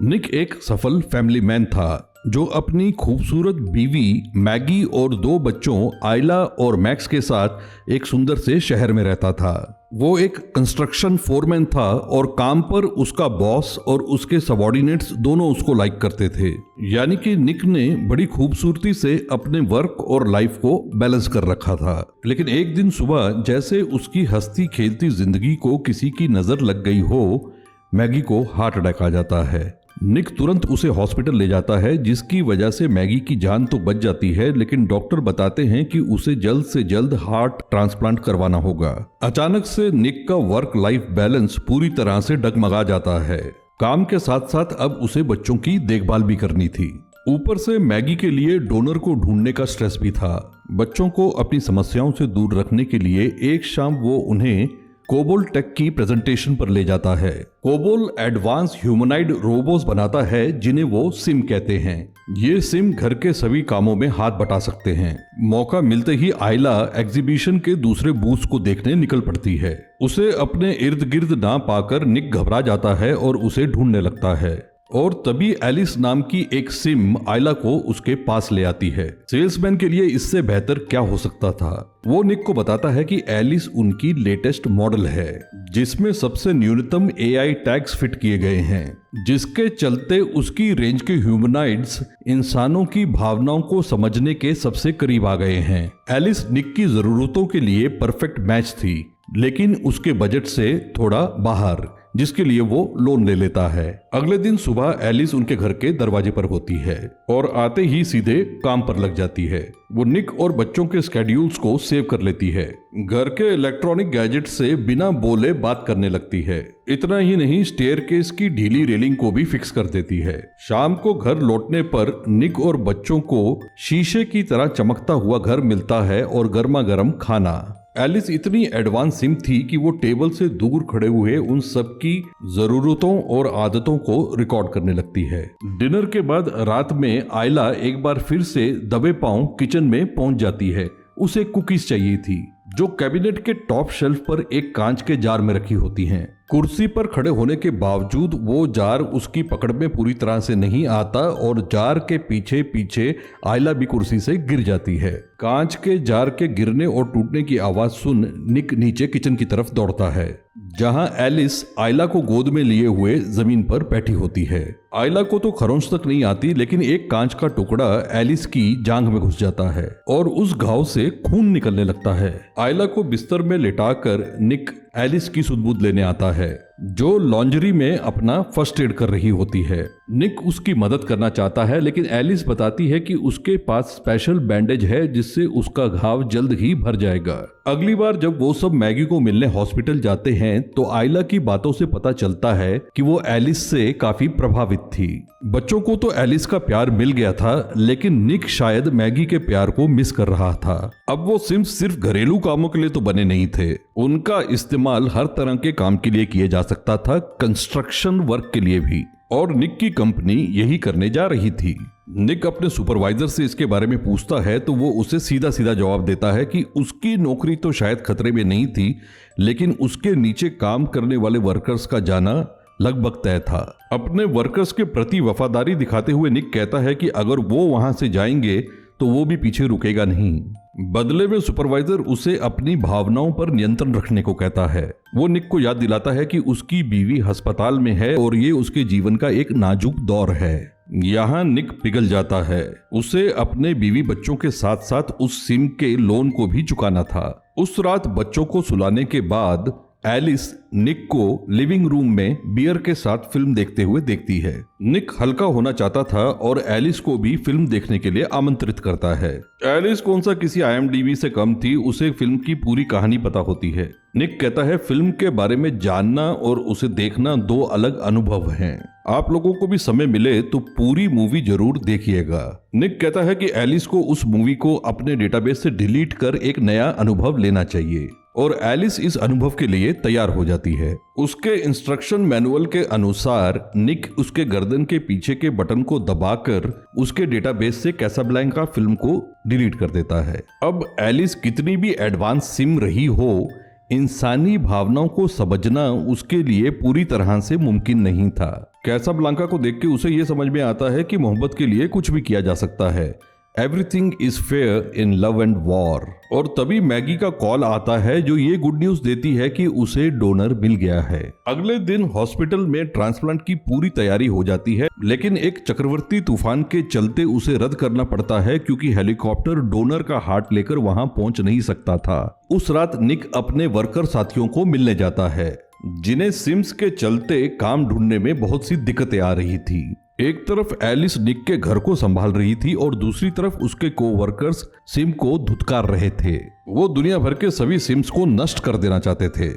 निक एक सफल family man था जो अपनी खूबसूरत बीवी मैगी और 2 बच्चों आयला और मैक्स के साथ एक सुंदर से शहर में रहता था। वो एक कंस्ट्रक्शन फोरमैन था और काम पर उसका बॉस और उसके सबॉर्डिनेट्स दोनों उसको लाइक करते थे। यानी कि निक ने बड़ी खूबसूरती से अपने वर्क और लाइफ को बैलेंस कर रखा था। लेकिन एक दिन सुबह जैसे उसकी हंसती खेलती जिंदगी को किसी की नजर लग गई हो, मैगी को हार्ट अटैक आ जाता है। निक तुरंत उसे हॉस्पिटल ले जाता है, जिसकी वजह से मैगी की जान तो बच जाती है, लेकिन डॉक्टर बताते हैं कि उसे जल्द से जल्द हार्ट ट्रांसप्लांट करवाना होगा। अचानक से निक का वर्क लाइफ बैलेंस पूरी तरह से डगमगा जाता है। काम के साथ साथ अब उसे बच्चों की देखभाल भी करनी थी। ऊपर से मैगी के लिए डोनर को ढूंढने का स्ट्रेस भी था। बच्चों को अपनी समस्याओं से दूर रखने के लिए एक शाम वो उन्हें कोबोल टेक की प्रेजेंटेशन पर ले जाता है। कोबोल एडवांस ह्यूमनाइड रोबोट्स बनाता है जिन्हें वो सिम कहते हैं। ये सिम घर के सभी कामों में हाथ बटा सकते हैं। मौका मिलते ही आयला एग्जीबिशन के दूसरे बूथ्स को देखने निकल पड़ती है। उसे अपने इर्द गिर्द ना पाकर निक घबरा जाता है और उसे ढूंढने लगता है। और तभी एलिस नाम की एक सिम आयला को उसके पास ले आती है। सेल्समैन के लिए इससे बेहतर क्या हो सकता था। वो निक को बताता है कि एलिस उनकी लेटेस्ट मॉडल है, जिसमें सबसे न्यूनतम एआई टैग्स फिट किए गए हैं, जिसके चलते उसकी रेंज के ह्यूमनाइड्स इंसानों की भावनाओं को समझने के सबसे करीब आ गए हैं। एलिस निक की जरूरतों के लिए परफेक्ट मैच थी, लेकिन उसके बजट से थोड़ा बाहर, जिसके लिए वो लोन ले लेता है। अगले दिन सुबह एलिस उनके घर के दरवाजे पर होती है और आते ही सीधे काम पर लग जाती है। वो निक और बच्चों के स्केड्यूल्स को सेव कर लेती है। घर के इलेक्ट्रॉनिक गैजेट से बिना बोले बात करने लगती है। इतना ही नहीं, स्टेयरकेस की ढीली रेलिंग को भी फिक्स कर देती है। शाम को घर लौटने पर निक और बच्चों को शीशे की तरह चमकता हुआ घर मिलता है और गर्मा गर्म खाना। एलिस इतनी एडवांस सिम थी कि वो टेबल से दूर खड़े हुए उन सब की जरूरतों और आदतों को रिकॉर्ड करने लगती है। डिनर के बाद रात में आयला एक बार फिर से दबे पांव किचन में पहुंच जाती है। उसे कुकीज चाहिए थी, जो कैबिनेट के टॉप शेल्फ पर एक कांच के जार में रखी होती हैं। कुर्सी पर खड़े होने के बावजूद वो जार उसकी पकड़ में पूरी तरह से नहीं आता और जार के पीछे पीछे आयला भी कुर्सी से गिर जाती है। कांच के जार के गिरने और टूटने की आवाज सुन निक नीचे किचन की तरफ दौड़ता है, जहां एलिस आयला को गोद में लिए हुए जमीन पर बैठी होती है। आयला को तो खरोंच तक नहीं आती, लेकिन एक कांच का टुकड़ा एलिस की जांघ में घुस जाता है और उस घाव से खून निकलने लगता है। आयला को बिस्तर में लेटाकर निक एलिस की सुध-बुध लेने आता है, जो लॉन्ड्री में अपना फर्स्ट एड कर रही होती है। निक उसकी मदद करना चाहता है, लेकिन एलिस बताती है कि उसके पास स्पेशल बैंडेज है जिससे उसका घाव जल्द ही भर जाएगा। अगली बार जब वो सब मैगी को मिलने हॉस्पिटल जाते हैं तो आयला की बातों से पता चलता है कि वो एलिस से काफी प्रभावित थी। बच्चों को तो एलिस का प्यार मिल गया था, लेकिन निक शायद मैगी के प्यार को मिस कर रहा था। अब वो सिम्स सिर्फ घरेलू कामों के लिए तो बने नहीं थे, उनका इस्तेमाल हर तरह के काम के लिए किया जा सकता था, कंस्ट्रक्शन वर्क के लिए भी। और निक की कंपनी यही करने जा रही थी। निक अपने सुपरवाइजर से इसके बारे में पूछता है तो वो उसे सीधा सीधा जवाब देता है कि उसकी नौकरी तो शायद खतरे में नहीं थी, लेकिन उसके नीचे काम करने वाले वर्कर्स का जाना लगभग तय था। अपने वर्कर्स के प्रति वफादारी दिखाते हुए निक कहता है कि अगर वो वहां से जाएंगे तो वो भी पीछे रुकेगा नहीं। बदले में सुपरवाइजर उसे अपनी भावनाओं पर नियंत्रण रखने को कहता है। वो निक को याद दिलाता है कि उसकी बीवी अस्पताल में है और ये उसके जीवन का एक नाजुक दौर है। यहाँ निक पिघल जाता है। उसे अपने बीवी बच्चों के साथ साथ उस सिम के लोन को भी चुकाना था। उस रात बच्चों को सुलाने के बाद एलिस निक को लिविंग रूम में बियर के साथ फिल्म देखते हुए देखती है। निक हल्का होना चाहता था और एलिस को भी फिल्म देखने के लिए आमंत्रित करता है। एलिस कौन सा किसी IMDb से कम थी, उसे फिल्म की पूरी कहानी पता होती है। निक कहता है फिल्म के बारे में जानना और उसे देखना 2 अलग अनुभव हैं। आप लोगों को भी समय मिले तो पूरी मूवी जरूर देखिएगा। निक कहता है कि एलिस को उस मूवी को अपने डेटाबेस से डिलीट कर एक नया अनुभव लेना चाहिए और एलिस इस अनुभव के लिए तैयार हो जाती है। उसके इंस्ट्रक्शन मैनुअल के अनुसार निक उसके गर्दन के पीछे के बटन को दबाकर उसके डेटाबेस से कैसाब्लैंका फिल्म को डिलीट कर देता है। अब एलिस कितनी भी एडवांस सिम रही हो, इंसानी भावनाओं को समझना उसके लिए पूरी तरह से मुमकिन नहीं था। कैसाब्लांका को देख के उसे ये समझ में आता है कि मोहब्बत के लिए कुछ भी किया जा सकता है। Everything is fair in love and war. और तभी मैगी का कॉल आता है जो ये गुड न्यूज देती है कि उसे डोनर मिल गया है। अगले दिन हॉस्पिटल में ट्रांसप्लांट की पूरी तैयारी हो जाती है, लेकिन एक चक्रवर्ती तूफान के चलते उसे रद्द करना पड़ता है क्योंकि हेलीकॉप्टर डोनर का हार्ट लेकर वहां पहुंच नहीं सकता था। उस रात निक अपने वर्कर साथियों को मिलने जाता है जिन्हें सिम्स के चलते काम ढूंढने में बहुत सी दिक्कतें आ रही थी। एक तरफ एलिस निक के घर को संभाल रही थी और दूसरी तरफ उसके कोवर्कर्स सिम को धुतकार रहे थे। वो दुनिया भर के सभी सिम्स को नष्ट कर देना चाहते थे।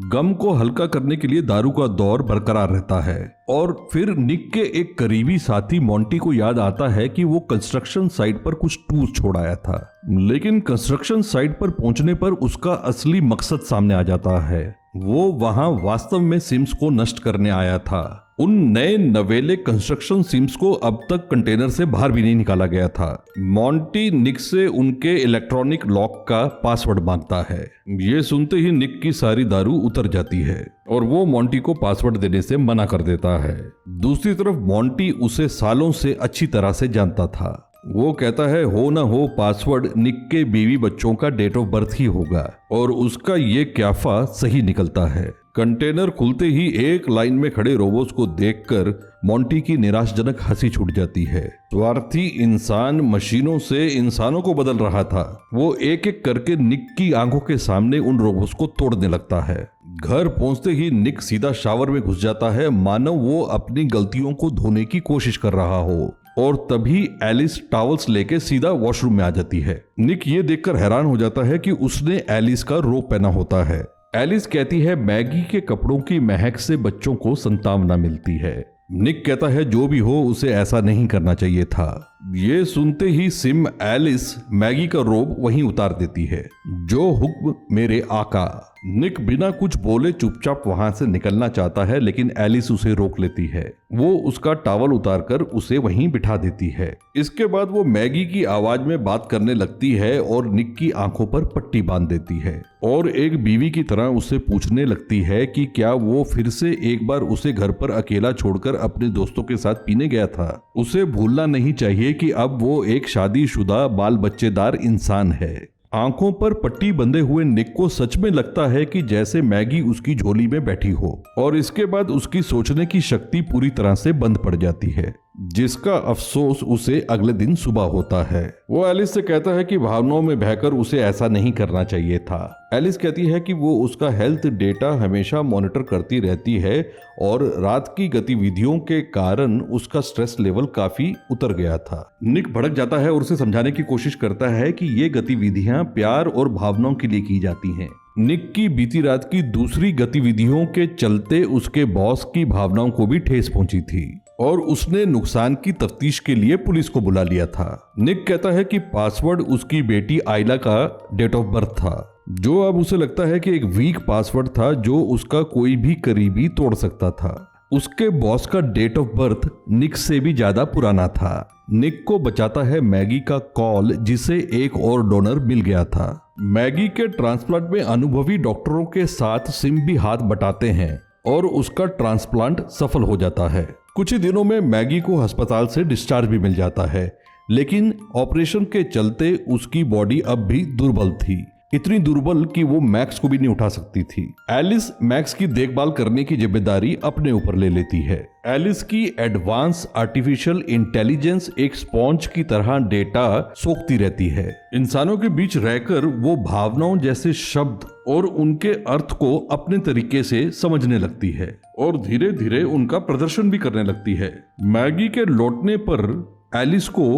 गम को हल्का करने के लिए दारू का दौर बरकरार रहता है और फिर निक के एक करीबी साथी मोंटी को याद आता है कि वो कंस्ट्रक्शन साइट पर कुछ टूल्स छोड़ आया था, लेकिन कंस्ट्रक्शन साइट पर पहुंचने पर उसका असली मकसद सामने आ जाता है। वो वहां वास्तव में सिम्स को नष्ट करने आया था। उन नए नवेले कंस्ट्रक्शन सिम्स को अब तक कंटेनर से बाहर भी नहीं निकाला गया था। मोंटी निक से उनके इलेक्ट्रॉनिक लॉक का पासवर्ड मांगता है। ये सुनते ही निक की सारी दारू उतर जाती है और वो मोंटी को पासवर्ड देने से मना कर देता है। दूसरी तरफ मोंटी उसे सालों से अच्छी तरह से जानता था। वो कहता है हो ना हो पासवर्ड निक के बीवी बच्चों का डेट ऑफ बर्थ ही होगा और उसका ये क्याफा सही निकलता है। कंटेनर खुलते ही एक लाइन में खड़े रोबोट्स को देखकर मोंटी की निराशजनक हंसी छूट जाती है। स्वार्थी इंसान मशीनों से इंसानों को बदल रहा था। वो एक एक करके निक की आंखों के सामने उन रोबोट्स को तोड़ने लगता है। घर पहुंचते ही निक सीधा शावर में घुस जाता है, मानो वो अपनी गलतियों को धोने की कोशिश कर रहा हो। और तभी एलिस टॉवल्स लेके सीधा वॉशरूम में आ जाती है। निक ये देखकर हैरान हो जाता है कि उसने एलिस का रोब पहना होता है। एलिस कहती है मैगी के कपड़ों की महक से बच्चों को संतावना मिलती है। निक कहता है जो भी हो उसे ऐसा नहीं करना चाहिए था। ये सुनते ही सिम एलिस मैगी का रोब वहीं उतार देती है। जो हुक्म मेरे आका। निक बिना कुछ बोले चुपचाप वहां से निकलना चाहता है, लेकिन एलिस उसे रोक लेती है। वो उसका टॉवल उतारकर उसे वहीं बिठा देती है। इसके बाद वो मैगी की आवाज में बात करने लगती है और निक की आंखों पर पट्टी बांध देती है और एक बीवी की तरह उससे पूछने लगती है कि क्या वो फिर से एक बार उसे घर पर अकेला छोड़कर अपने दोस्तों के साथ पीने गया था। उसे भूलना नहीं चाहिए कि अब वो एक शादीशुदा बाल बच्चेदार इंसान है। आंखों पर पट्टी बंधे हुए निक को सच में लगता है कि जैसे मैगी उसकी झोली में बैठी हो और इसके बाद उसकी सोचने की शक्ति पूरी तरह से बंद पड़ जाती है, जिसका अफसोस उसे अगले दिन सुबह होता है। वो एलिस से कहता है कि भावनाओं में बहकर उसे ऐसा नहीं करना चाहिए था। एलिस कहती है कि वो उसका हेल्थ डेटा हमेशा मॉनिटर करती रहती है और रात की गतिविधियों के कारण उसका स्ट्रेस लेवल काफी उतर गया था। निक भड़क जाता है और उसे समझाने की कोशिश करता है कि ये गतिविधियां प्यार और भावनाओं के लिए की जाती हैं। निक की बीती रात की दूसरी गतिविधियों के चलते उसके बॉस की भावनाओं को भी ठेस पहुंची थी और उसने नुकसान की तफ्तीश के लिए पुलिस को बुला लिया था। निक कहता है कि पासवर्ड उसकी बेटी आइला का डेट ऑफ बर्थ था, जो अब उसे लगता है कि एक वीक पासवर्ड था जो उसका कोई भी करीबी तोड़ सकता था। उसके बॉस का डेट ऑफ बर्थ निक से भी ज्यादा पुराना था। निक को बचाता है मैगी का कॉल, जिसे एक और डोनर मिल गया था। मैगी के ट्रांसप्लांट में अनुभवी डॉक्टरों के साथ सिम भी हाथ बटाते हैं और उसका ट्रांसप्लांट सफल हो जाता है। कुछ ही दिनों में मैगी को अस्पताल से डिस्चार्ज भी मिल जाता है, लेकिन ऑपरेशन के चलते उसकी बॉडी अब भी दुर्बल थी, इतनी दुर्बल कि वो मैक्स को भी नहीं उठा सकती थी। एलिस मैक्स की देखभाल करने की जिम्मेदारी अपने ऊपर ले लेती है। एलिस की एडवांस आर्टिफिशियल इंटेलिजेंस एक स्पॉन्ज की तरह डेटा सोखती रहती है। इंसानों के बीच रहकर वो भावनाओं जैसे शब्द और उनके अर्थ को अपने तरीके से समझने लगती है और धीरे धीरे उनका प्रदर्शन भी करने लगती है। मैगी के लौटने पर एलिस को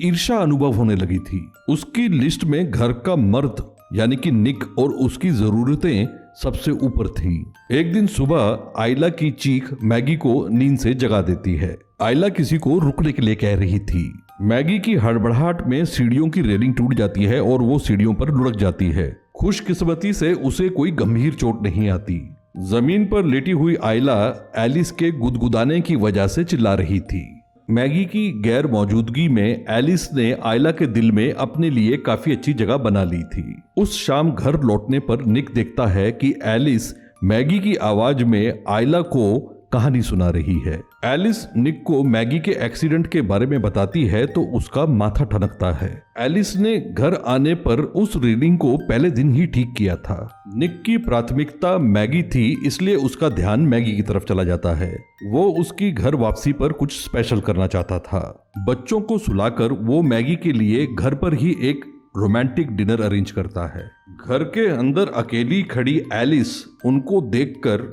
ईर्ष्या अनुभव होने लगी थी। उसकी लिस्ट में घर का मर्द यानी कि निक और उसकी जरूरतें सबसे ऊपर थी। एक दिन सुबह आइला की चीख मैगी को नींद से जगा देती है। आइला किसी को रुकने के लिए कह रही थी। मैगी की हड़बड़ाहट में सीढ़ियों की रेलिंग टूट जाती है और वो सीढ़ियों पर लुढ़क जाती है। खुशकिस्मती से उसे कोई गंभीर चोट नहीं आती। जमीन पर लेटी हुई आइला एलिस के गुदगुदाने की वजह से चिल्ला रही थी। मैगी की गैर मौजूदगी में एलिस ने आइला के दिल में अपने लिए काफी अच्छी जगह बना ली थी। उस शाम घर लौटने पर निक देखता है कि एलिस मैगी की आवाज में आइला को कहानी सुना रही है। एलिस निक को मैगी के एक्सीडेंट के बारे में बताती है तो उसका माथा ठनकता है। एलिस ने घर आने पर उस रीडिंग को पहले दिन ही ठीक किया था। निक की प्राथमिकता मैगी थी, इसलिए उसका ध्यान मैगी की तरफ चला जाता है। वो उसकी घर वापसी पर कुछ स्पेशल करना चाहता था। बच्चों को सुलाकर वो मैगी के लिए घर पर ही एक रोमांटिक डिनर अरेंज करता है। घर के अंदर अकेली खड़ी एलिस उनको देखकर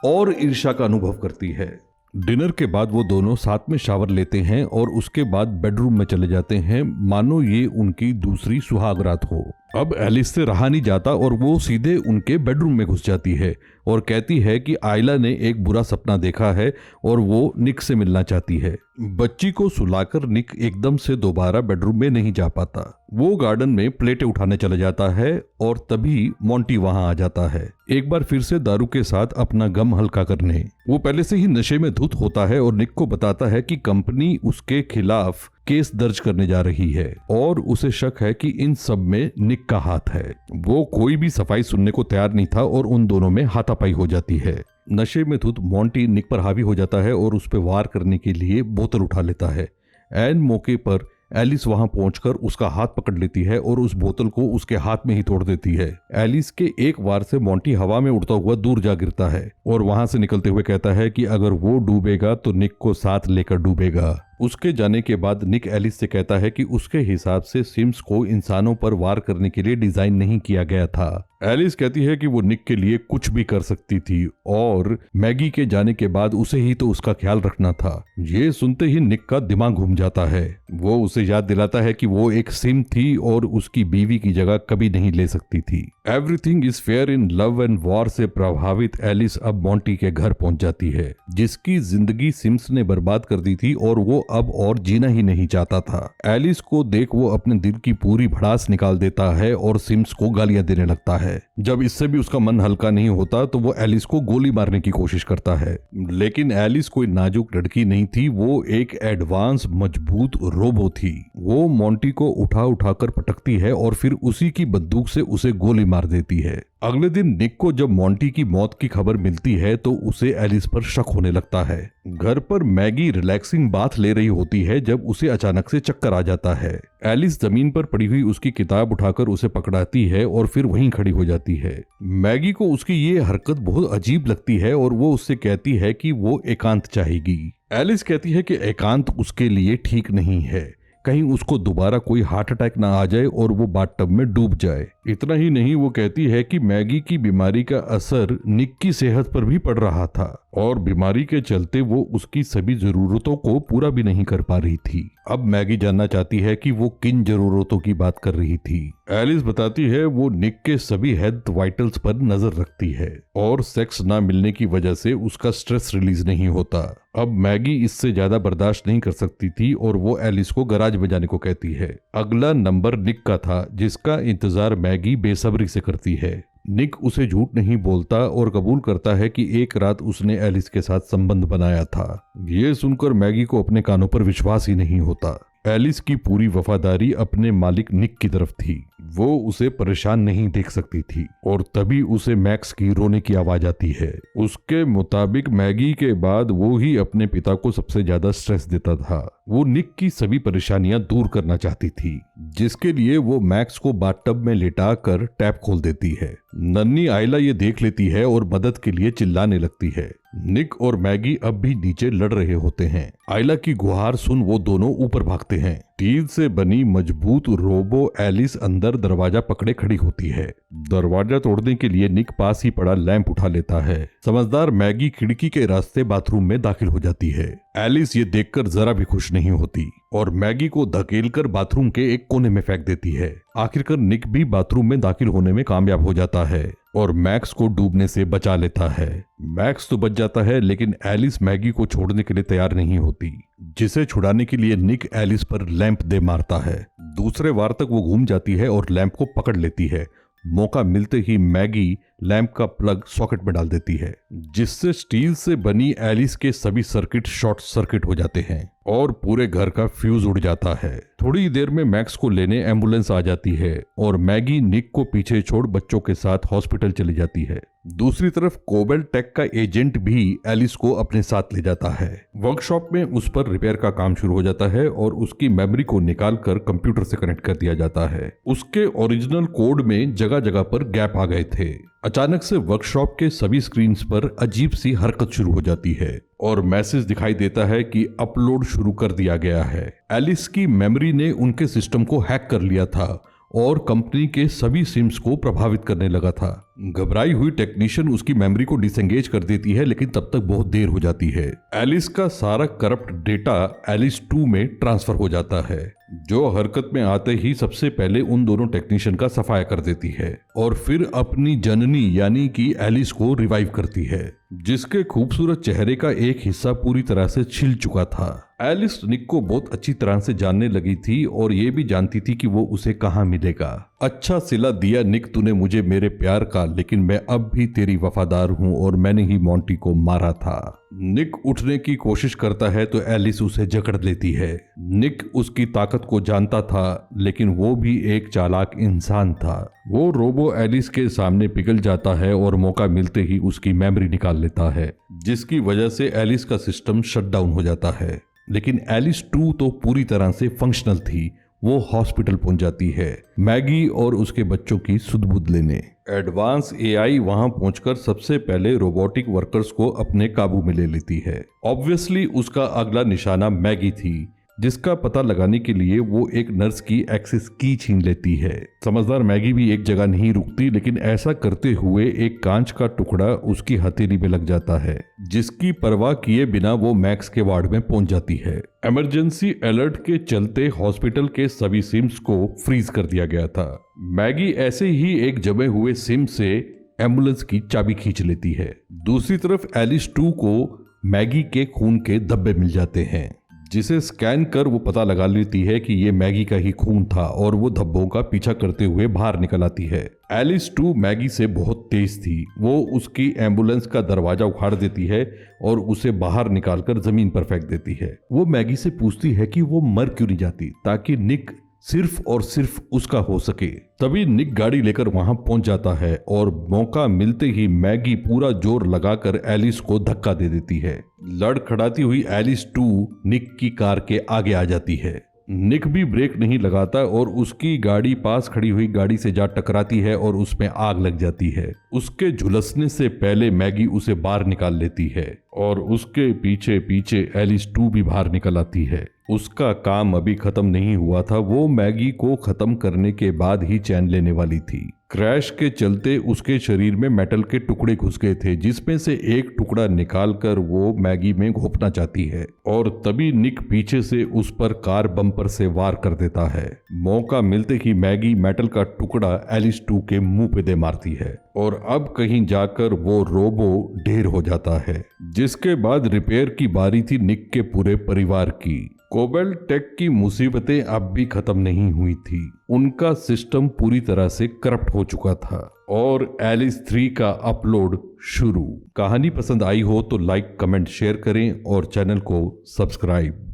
और ईर्ष्या का अनुभव करती है। डिनर के बाद वो दोनों साथ में शावर लेते हैं और उसके बाद बेडरूम में चले जाते हैं, मानो ये उनकी दूसरी सुहाग रात हो। अब एलिस से रहा नहीं जाता और वो सीधे उनके बेडरूम में घुस जाती है और कहती है कि आयला ने एक बुरा सपना देखा है और वो निक से मिलना चाहती है। बच्ची को सुलाकर निक एकदम से दोबारा बेडरूम में नहीं जा पाता। वो गार्डन में प्लेटें उठाने चला जाता है और तभी मोंटी वहां आ जाता है, एक बार फिर से दारू के साथ अपना गम हल्का करने। वो पहले से ही नशे में धुत होता है और निक को बताता है कि कंपनी उसके खिलाफ केस दर्ज करने जा रही है और उसे शक है कि इन सब में निक का हाथ है। वो कोई भी सफाई सुनने को तैयार नहीं था और उन दोनों में हाथापाई हो जाती है। नशे में धुत मोंटी निक पर हावी हो जाता है और उस पर वार करने के लिए बोतल उठा लेता है। ऐन मौके पर एलिस वहां पहुंचकर उसका हाथ पकड़ लेती है और उस बोतल को उसके हाथ में ही तोड़ देती है। एलिस के एक वार से मोंटी हवा में उड़ता हुआ दूर जा गिरता है और वहां से निकलते हुए कहता है कि अगर वो डूबेगा तो निक को साथ लेकर डूबेगा। उसके जाने के बाद निक एलिस से कहता है कि उसके हिसाब से सिम्स को इंसानों पर वार करने के लिए डिजाइन नहीं किया गया था। एलिस कहती है कि वो निक के लिए कुछ भी कर सकती थी और मैगी के जाने के बाद उसे ही तो उसका ख्याल रखना था। ये सुनते ही निक का दिमाग घूम जाता है। वो उसे याद दिलाता है कि वो एक सिम थी और उसकी बीवी की जगह कभी नहीं ले सकती थी। Everything is fair in love and war से प्रभावित एलिस अब मोंटी के घर पहुंच जाती है, जिसकी जिंदगी सिम्स ने बर्बाद कर दी थी और वो अब और जीना ही नहीं चाहता था। एलिस को देख वो अपने दिल की पूरी भड़ास निकाल देता है और सिम्स को गालियां देने लगता है। जब इससे भी उसका मन हल्का नहीं होता तो वो एलिस को गोली मारने की कोशिश करता है, लेकिन एलिस कोई नाजुक लड़की नहीं थी, वो एक एडवांस मजबूत रोबो थी। वो मोंटी को उठा उठाकर पटकती है और फिर उसी की बंदूक से उसे गोली मार देती है। अगले दिन निक को जब मोंटी की मौत की खबर मिलती है तो उसे एलिस पर शक होने लगता है। घर पर मैगी रिलैक्सिंग बाथ ले रही होती है जब उसे अचानक से चक्कर आ जाता है। एलिस जमीन पर पड़ी हुई उसकी किताब उठाकर उसे पकड़ाती है और फिर वहीं खड़ी हो जाती है। मैगी को उसकी ये हरकत बहुत अजीब लगती है और वो उससे कहती है कि वो एकांत चाहेगी। एलिस कहती है कि एकांत उसके लिए ठीक नहीं है, कहीं उसको दोबारा कोई हार्ट अटैक ना आ जाए और वो बाथटब में डूब जाए। इतना ही नहीं, वो कहती है कि मैगी की बीमारी का असर निक की सेहत पर भी पड़ रहा था और बीमारी के चलते वो उसकी सभी जरूरतों को पूरा भी नहीं कर पा रही थी। अब मैगी जानना चाहती है कि वो किन जरूरतों की बात कर रही थी। एलिस बताती है वो निक के सभी हेल्थ वाइटल्स पर नजर रखती है और सेक्स ना मिलने की वजह से उसका स्ट्रेस रिलीज नहीं होता। अब मैगी इससे ज्यादा बर्दाश्त नहीं कर सकती थी और वो एलिस को गराज में जाने को कहती है। अगला नंबर निक का था, जिसका इंतजार मैगी बेसब्री से करती है। निक उसे झूठ नहीं बोलता और कबूल करता है कि एक रात उसने एलिस के साथ संबंध बनाया था। ये सुनकर मैगी को अपने कानों पर विश्वास ही नहीं होता। एलिस की पूरी वफादारी अपने मालिक निक की तरफ थी। वो उसे परेशान नहीं देख सकती थी और तभी उसे मैक्स की रोने की आवाज आती है। उसके मुताबिक मैगी के बाद वो ही अपने पिता को सबसे ज्यादा स्ट्रेस देता था। वो निक की सभी परेशानियां दूर करना चाहती थी, जिसके लिए वो मैक्स को बाथटब में लेटा कर टैप खोल देती है। नन्ही आयला ये देख लेती है और मदद के लिए चिल्लाने लगती है। निक और मैगी अब भी नीचे लड़ रहे होते हैं। आयला की गुहार सुन वो दोनों ऊपर भागते हैं। स्टील से बनी मजबूत रोबो एलिस अंदर दरवाजा पकड़े खड़ी होती है। दरवाजा तोड़ने के लिए निक पास ही पड़ा लैंप उठा लेता है। समझदार मैगी खिड़की के रास्ते बाथरूम में दाखिल हो जाती है। एलिस ये देखकर जरा भी खुश नहीं होती और मैगी को धकेलकर बाथरूम के एक कोने में फेंक देती है। आखिरकार निक भी बाथरूम में दाखिल होने में कामयाब हो जाता है और मैक्स को डूबने से बचा लेता है। मैक्स तो बच जाता है, लेकिन एलिस मैगी को छोड़ने के लिए तैयार नहीं होती, जिसे छुड़ाने के लिए निक एलिस पर लैंप दे मारता है। दूसरे वार तक वो घूम जाती है और लैंप को पकड़ लेती है। मौका मिलते ही मैगी लैंप का प्लग सॉकेट में डाल देती है, जिससे स्टील से बनी एलिस के सभी सर्किट शॉर्ट सर्किट हो जाते हैं और पूरे घर का फ्यूज उड़ जाता है। थोड़ी देर में मैक्स को लेने एम्बुलेंस आ जाती है और मैगी निक को पीछे छोड़ बच्चों के साथ हॉस्पिटल चली जाती है। दूसरी तरफ कोबेल्ट टेक का एजेंट भी एलिस को अपने साथ ले जाता है। वर्कशॉप में उस पर रिपेयर का काम शुरू हो जाता है और उसकी मेमोरी को निकालकर कंप्यूटर से कनेक्ट कर दिया जाता है। उसके ओरिजिनल कोड में जगह जगह पर गैप आ गए थे। अचानक से वर्कशॉप के सभी स्क्रीन्स पर अजीब सी हरकत शुरू हो जाती है और मैसेज दिखाई देता है कि अपलोड शुरू कर दिया गया है। एलिस की मेमोरी ने उनके सिस्टम को हैक कर लिया था और कंपनी के सभी सिम्स को प्रभावित करने लगा था। घबराई हुई टेक्नीशियन उसकी मेमोरी को डिसएंगेज कर देती है, लेकिन तब तक बहुत देर हो जाती है। एलिस का सारा करप्ट डेटा एलिस 2 में ट्रांसफर हो जाता है, जो हरकत में आते ही सबसे पहले उन दोनों टेक्नीशियन का सफाया कर देती है और फिर अपनी जननी यानी कि एलिस को रिवाइव करती है, जिसके खूबसूरत चेहरे का एक हिस्सा पूरी तरह से छिल चुका था। एलिस निक को बहुत अच्छी तरह से जानने लगी थी और ये भी जानती थी कि वो उसे कहाँ मिलेगा। अच्छा सिला दिया निक तूने मुझे मेरे प्यार का, लेकिन मैं अब भी तेरी वफादार हूँ और मैंने ही मोंटी को मारा था। निक उठने की कोशिश करता है तो एलिस उसे जकड़ लेती है। निक उसकी ताकत को जानता था, लेकिन वो भी एक चालाक इंसान था। वो रोबो एलिस के सामने पिघल जाता है और मौका मिलते ही उसकी मेमोरी निकाल लेता है, जिसकी वजह से एलिस का सिस्टम शट डाउन हो जाता है। लेकिन एलिस 2 तो पूरी तरह से फंक्शनल थी। वो हॉस्पिटल पहुंच जाती है मैगी और उसके बच्चों की सुध-बुध लेने। एडवांस एआई वहां पहुंचकर सबसे पहले रोबोटिक वर्कर्स को अपने काबू में ले लेती है। ऑब्वियसली उसका अगला निशाना मैगी थी, जिसका पता लगाने के लिए वो एक नर्स की एक्सेस की छीन लेती है। समझदार मैगी भी एक जगह नहीं रुकती, लेकिन ऐसा करते हुए एक कांच का टुकड़ा उसकी हथेली में लग जाता है, जिसकी परवाह किए बिना वो मैक्स के वार्ड में पहुंच जाती है। इमरजेंसी अलर्ट के चलते हॉस्पिटल के सभी सिम्स को फ्रीज कर दिया गया था। मैगी ऐसे ही एक जमे हुए सिम से एम्बुलेंस की चाबी खींच लेती है। दूसरी तरफ एलिस 2 को मैगी के खून के धब्बे मिल जाते हैं, जिसे स्कैन कर वो पता लगा लेती है कि ये मैगी का ही खून था और वो धब्बों का पीछा करते हुए बाहर निकल आती है। एलिस 2 मैगी से बहुत तेज थी। वो उसकी एम्बुलेंस का दरवाजा उखाड़ देती है और उसे बाहर निकालकर जमीन पर फेंक देती है। वो मैगी से पूछती है कि वो मर क्यों नहीं जाती, ताकि निक सिर्फ और सिर्फ उसका हो सके। तभी निक गाड़ी लेकर वहां पहुंच जाता है और मौका मिलते ही मैगी पूरा जोर लगाकर एलिस को धक्का दे देती है। लड़खड़ाती हुई एलिस 2 निक की कार के आगे आ जाती है। निक भी ब्रेक नहीं लगाता और उसकी गाड़ी पास खड़ी हुई गाड़ी से जा टकराती है और उसमें आग लग जाती है। उसके झुलसने से पहले मैगी उसे बाहर निकाल लेती है और उसके पीछे पीछे एलिस 2 भी बाहर निकल आती है। उसका काम अभी खत्म नहीं हुआ था। वो मैगी को खत्म करने के बाद ही चैन लेने वाली थी। क्रैश के चलते उसके शरीर में मेटल के टुकड़े घुस गए थे, जिसमें से एक टुकड़ा निकालकर वो मैगी में घोंपना चाहती है और तभी निक पीछे से उस पर कार बम्पर से वार कर देता है। मौका मिलते ही मैगी मेटल का टुकड़ा एलिस 2 के मुंह पे दे मारती है और अब कहीं जाकर वो रोबो ढेर हो जाता है, जिसके बाद रिपेयर की बारी थी निक के पूरे परिवार की। कोबेल्ट टेक की मुसीबतें अब भी खत्म नहीं हुई थी। उनका सिस्टम पूरी तरह से करप्ट हो चुका था और एलिस 3 का अपलोड शुरू। कहानी पसंद आई हो तो लाइक, कमेंट, शेयर करें और चैनल को सब्सक्राइब